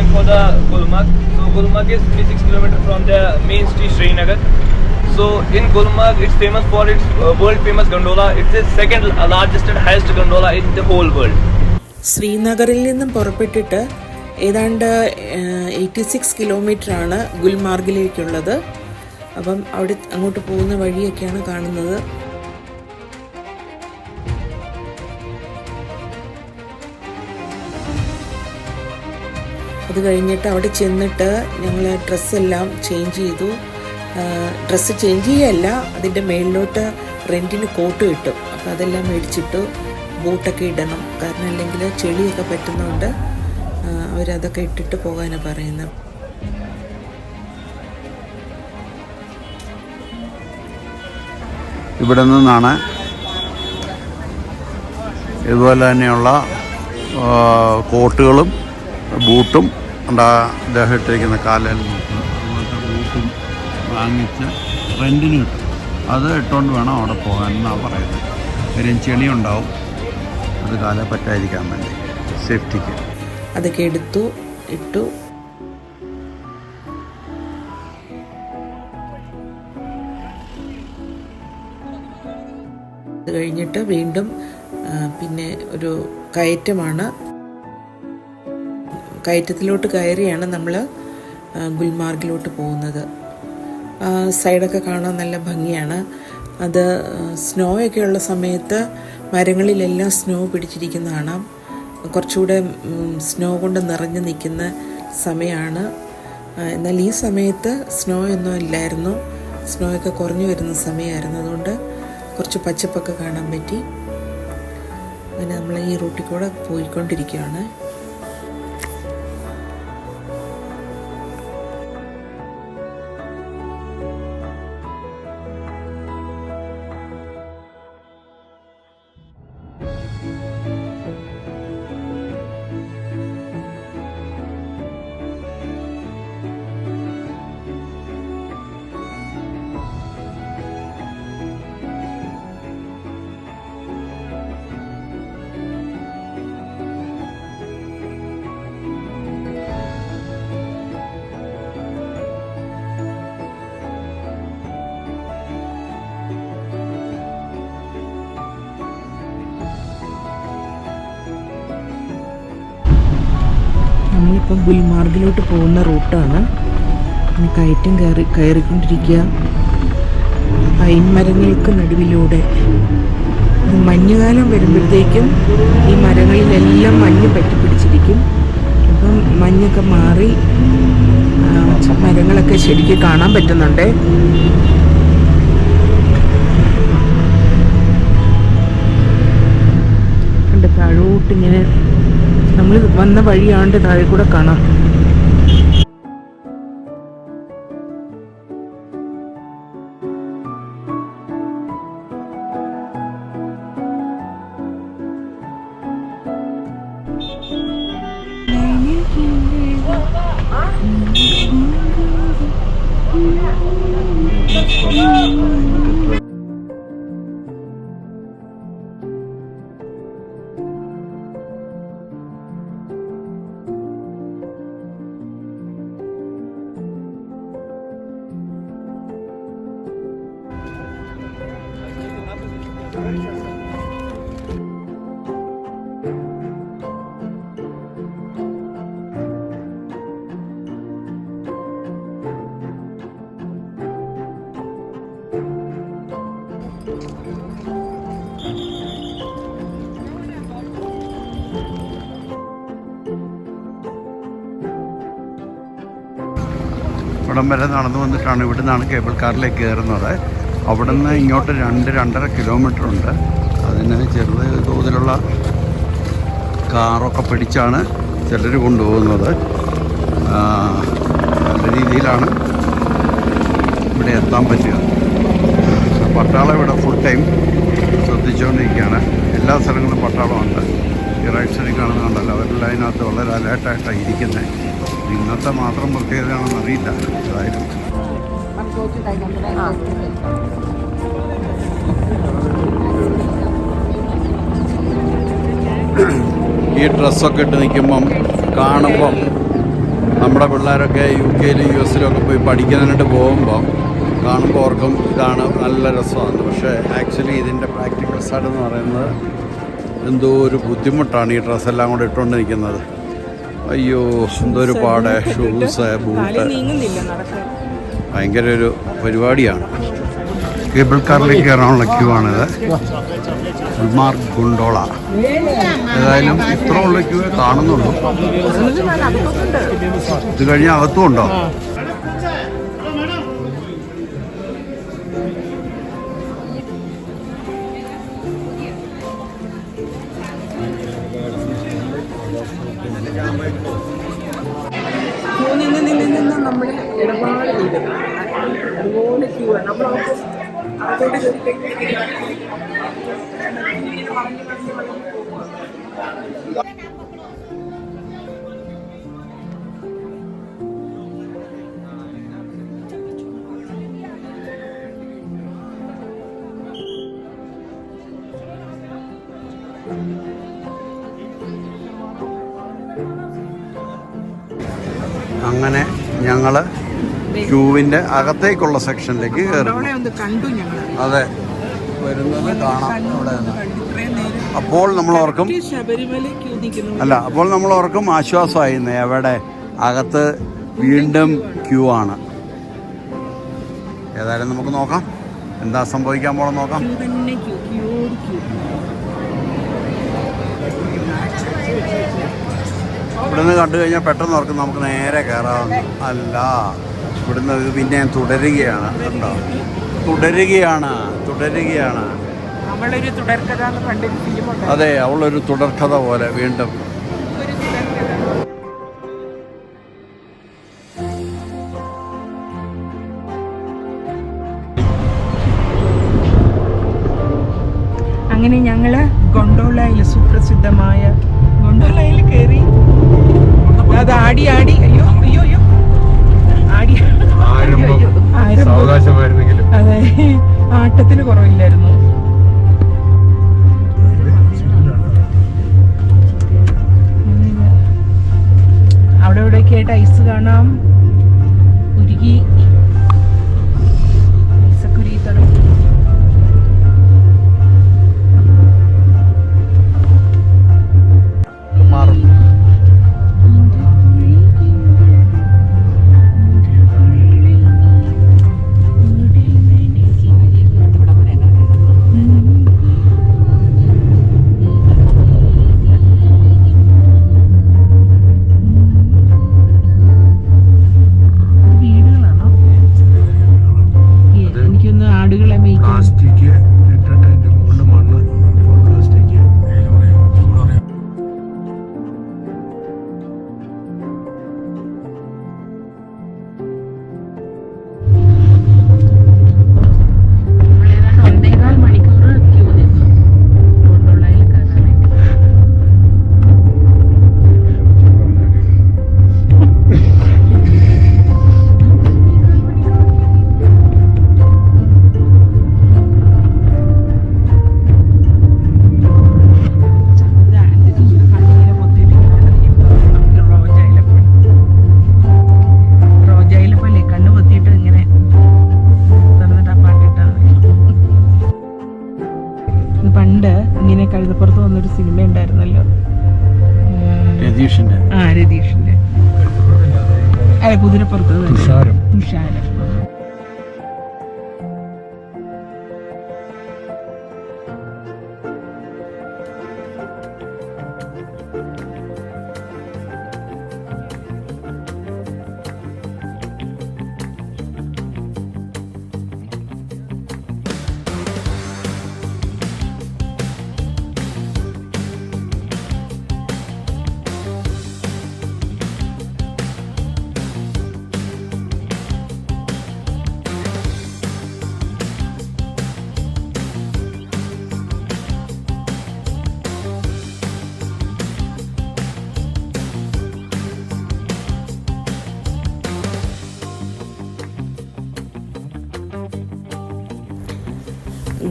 waiting for the Gulmarg. So Gulmarg is 56 kilometers from the main city Srinagar. So in Gulmarg, it's famous for its world famous gondola. It's the second largest and highest gondola in the whole world. ശ്രീനഗറിൽ നിന്നും പുറപ്പെട്ടിട്ട് ഏതാണ്ട് 86 കിലോമീറ്ററാണ് ഗുൽമാർഗിലേക്കുള്ളത്. അപ്പം അവിടെ അങ്ങോട്ട് പോകുന്ന വഴിയൊക്കെയാണ് കാണുന്നത്. അത് കഴിഞ്ഞിട്ട് അവിടെ ചെന്നിട്ട് ഞങ്ങൾ ഡ്രസ്സെല്ലാം ചേഞ്ച് ചെയ്തു. ഡ്രസ്സ് ചേഞ്ച് ചെയ്യല്ല, അതിൻ്റെ മേളിലോട്ട് റെൻറ്റിന് കോട്ട് കിട്ടും. അപ്പോൾ അതെല്ലാം മേടിച്ചിട്ടു. ബൂട്ടൊക്കെ ഇടണം, കാരണം അല്ലെങ്കിൽ ചെളിയൊക്കെ പറ്റുന്നതുകൊണ്ട് അവരതൊക്കെ ഇട്ടിട്ട് പോകാനാണ് പറയുന്നത്. ഇവിടെ നിന്നാണ് ഇതുപോലെ തന്നെയുള്ള കോട്ടുകളും ബൂട്ടും അദ്ദേഹം ഇട്ടിരിക്കുന്ന കാലിൽ അതുപോലത്തെ ബൂട്ടും വാങ്ങിച്ച് റെൻറ്റിന് കിട്ടും. അത് ഇട്ടുകൊണ്ട് വേണം അവിടെ പോകാൻ എന്നാണ് പറയുന്നത്. കാര്യം ചെളി ഉണ്ടാവും, അത് കാലം പറ്റാതിരിക്കാൻ വേണ്ടി സേഫ്റ്റിക്ക്. അതൊക്കെ ഇട്ടു. അത് കഴിഞ്ഞിട്ട് വീണ്ടും പിന്നെ ഒരു കയറ്റമാണ്. കയറ്റത്തിലോട്ട് കയറിയാണ് നമ്മൾ ഗുൽമാർഗിലോട്ട് പോകുന്നത്. സൈഡൊക്കെ കാണാൻ നല്ല ഭംഗിയാണ്. അത് സ്നോ ഒക്കെ ഉള്ള സമയത്ത് മരങ്ങളിലെല്ലാം സ്നോ പിടിച്ചിരിക്കുന്ന കാണാം. കുറച്ചുകൂടെ സ്നോ കൊണ്ട് നിറഞ്ഞു നിൽക്കുന്ന സമയമാണ്. എന്നാൽ ഈ സമയത്ത് സ്നോ ഒന്നും ഇല്ലായിരുന്നു. സ്നോ ഒക്കെ കുറഞ്ഞു വരുന്ന സമയമായിരുന്നു. അതുകൊണ്ട് കുറച്ച് പച്ചപ്പൊക്കെ കാണാൻ പറ്റി. അങ്ങനെ നമ്മൾ ഈ റൂട്ടിൽ കൂടെ പോയിക്കൊണ്ടിരിക്കുകയാണ്. നമ്മളിപ്പം ഗുൽമാർഗിലോട്ട് പോകുന്ന റൂട്ടാണ്. കയറ്റം കയറിക്കൊണ്ടിരിക്കുക. പൈൻ മരങ്ങൾക്ക് നടുവിലൂടെ. മഞ്ഞുകാലം വരുമ്പോഴത്തേക്കും ഈ മരങ്ങളിലെല്ലാം മഞ്ഞ് പറ്റിപ്പിടിച്ചിരിക്കും. അപ്പം മഞ്ഞൊക്കെ മാറി മരങ്ങളൊക്കെ ശരിക്കും കാണാൻ പറ്റുന്നുണ്ട്. കണ്ട് താഴോട്ടിങ്ങനെ നമ്മൾ വന്ന വഴിയാണ്ട് താഴെ കൂടെ കാണാം. ഇവിടം വരെ നടന്നു വന്നിട്ടാണ് ഇവിടെ നിന്നാണ് കേബിൾ കാറിലേക്ക് കയറുന്നത്. അവിടെ നിന്ന് ഇങ്ങോട്ട് 2-2.5 കിലോമീറ്റർ ഉണ്ട്. അതിന് ചെറുത് തോതിലുള്ള കാറൊക്കെ പിടിച്ചാണ് ചിലർ കൊണ്ടുപോകുന്നത്. നല്ല രീതിയിലാണ് ഇവിടെ എത്താൻ പറ്റുക. പട്ടാളം ഇവിടെ ഫുൾ ടൈം ശ്രദ്ധിച്ചുകൊണ്ടിരിക്കുകയാണ്. എല്ലാ സ്ഥലങ്ങളിലും പട്ടാളമുണ്ട്. ഈ റൈറ്റ് സൈഡിൽ കാണുന്നുണ്ടല്ലോ, അവരെല്ലാം അതിനകത്ത് വളരെ അലേർട്ടായിട്ടാണ് ഇരിക്കുന്നത്. ഇന്നത്തെ മാത്രം പ്രത്യേകതയാണെന്ന് അറിയില്ല. ഏതായാലും ഈ ഡ്രസ്സൊക്കെ ഇട്ട് നിൽക്കുമ്പം കാണുമ്പം നമ്മുടെ പിള്ളേരൊക്കെ UK യിലും US ഒക്കെ പോയി പഠിക്കാനായിട്ട് പോകുമ്പോൾ കാണുമ്പോൾ ഓർക്കും ഇതാണ് നല്ല രസമാണ്. പക്ഷേ ആക്ച്വലി ഇതിൻ്റെ പ്രാക്ടിക്കൽ സൈഡ് എന്ന് പറയുന്നത് എന്തോ ഒരു ബുദ്ധിമുട്ടാണ് ഈ ഡ്രസ്സെല്ലാം കൂടെ ഇട്ടുകൊണ്ട് നിൽക്കുന്നത്. അയ്യോ എന്തോ ഒരു പാട്, ഷൂസ്, ബൂട്ട്, ഭയങ്കര ഒരു പരിപാടിയാണ്. കേബിൾ കാറിലേക്ക് കയറാനുള്ള ക്യൂ ആണിത്. ഗുൽമാർഗ് ഗുണ്ടോള. ഏതായാലും ഇത്ര ഉള്ള ക്യൂ കാണുന്നുള്ളൂ. ഇത് കഴിഞ്ഞാൽ അകത്തും ഉണ്ടോ? നമ്മൾ ഇടപാട് ചെയ്തത് അതുപോലെ ക്യൂ ആണ്. നമ്മൾ അങ്ങനെ ഞങ്ങൾ ക്യൂവിൻ്റെ അകത്തേക്കുള്ള സെക്ഷനിലേക്ക് കയറി. അതെ, വരുന്നത് കാണാം അവിടെ നിന്ന്. അപ്പോൾ നമ്മൾ ഓർക്കും ആശ്വാസമായിരുന്നു, എവിടെ അകത്ത് വീണ്ടും ക്യൂ ആണ്. ഏതായാലും നമുക്ക് നോക്കാം എന്താ സംഭവിക്കാൻ പോണെന്ന് നോക്കാം. ഇവിടുന്ന് കണ്ടു കഴിഞ്ഞാൽ പെട്ടെന്ന് ഓർക്കും നമുക്ക് നേരെ കയറാമെന്ന്. അല്ല, ഇവിടുന്ന് ഇത് പിന്നെ തുടരുകയാണ്. കണ്ടോ, തുടരുകയാണ്. അതെ, അവളൊരു തുടർക്കഥ പോലെ വീണ്ടും. അങ്ങനെ ഞങ്ങള് ഗൊണ്ടോളയിൽ, സുപ്രസിദ്ധമായ ഗൊണ്ടോളയിൽ കയറി. അത് ആടി അയ്യോ അതെ, ആട്ടത്തിന് കുറവില്ലായിരുന്നു. അവിടെ ഇവിടെയൊക്കെ ആയിട്ട് ഐസ് കാണാം. ഉരുകി ഐസക്കുരി തുടങ്ങി. പണ്ട് ഇങ്ങനെ കഴുതപ്പുറത്ത് വന്നൊരു സിനിമ ഉണ്ടായിരുന്നല്ലോ, രതീഷിന്റെ. അല്ല, കുതിരപ്പുറത്ത് തുഷാരം.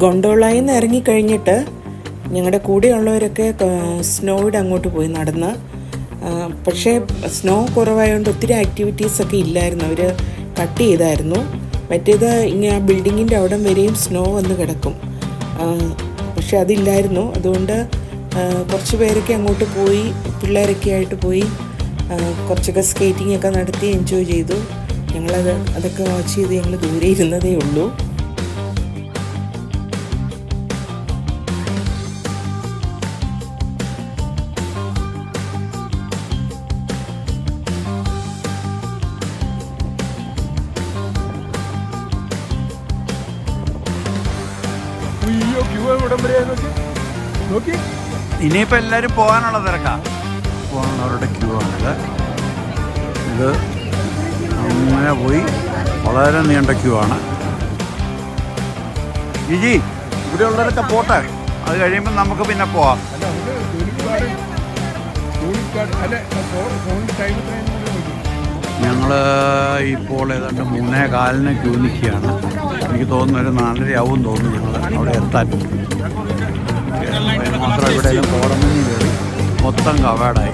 ഗൊണ്ടോളയിൽ നിന്ന് ഇറങ്ങിക്കഴിഞ്ഞിട്ട് ഞങ്ങളുടെ കൂടെയുള്ളവരൊക്കെ സ്നോയുടെ അങ്ങോട്ട് പോയി നടന്ന്. പക്ഷേ സ്നോ കുറവായതുകൊണ്ട് ഒത്തിരി ആക്ടിവിറ്റീസൊക്കെ ഇല്ലായിരുന്നു. അവർ കട്ട് ചെയ്തായിരുന്നു. മറ്റേത് ഇങ്ങനെ ആ ബിൽഡിങ്ങിൻ്റെ അവിടം വരെയും സ്നോ വന്ന് കിടക്കും. പക്ഷെ അതില്ലായിരുന്നു. അതുകൊണ്ട് കുറച്ച് പേരൊക്കെ അങ്ങോട്ട് പോയി, പിള്ളേരൊക്കെ ആയിട്ട് പോയി കുറച്ചൊക്കെ സ്കേറ്റിംഗ് ഒക്കെ നടത്തി എൻജോയ് ചെയ്തു. അതൊക്കെ വാച്ച് ചെയ്ത് ഞങ്ങൾ ദൂരെ ഇരുന്നതേ ഉള്ളൂ. ഇനിയിപ്പോൾ എല്ലാവരും പോകാനുള്ള തിരക്കാണ്. പോകാനുള്ളവരുടെ ക്യൂ ആണിത്. ഇത് അങ്ങനെ പോയി വളരെ നീണ്ട ക്യൂ ആണ്. ജിജി, ഇവിടെയുള്ളവരൊക്കെ പോട്ടെ, അത് കഴിയുമ്പോൾ നമുക്ക് പിന്നെ പോവാം. ഞങ്ങൾ ഇപ്പോൾ ഏതാണ്ട് 3:15 ക്യൂ നിൽക്കുകയാണ്. എനിക്ക് തോന്നുന്നു ഒരു 4:30 ആവും തോന്നുന്നു ഞങ്ങൾ അവിടെ എത്താൻ. മാത്രം ഇവിടെ കോടമഞ്ഞ് കയറി മൊത്തം കവേഡായി.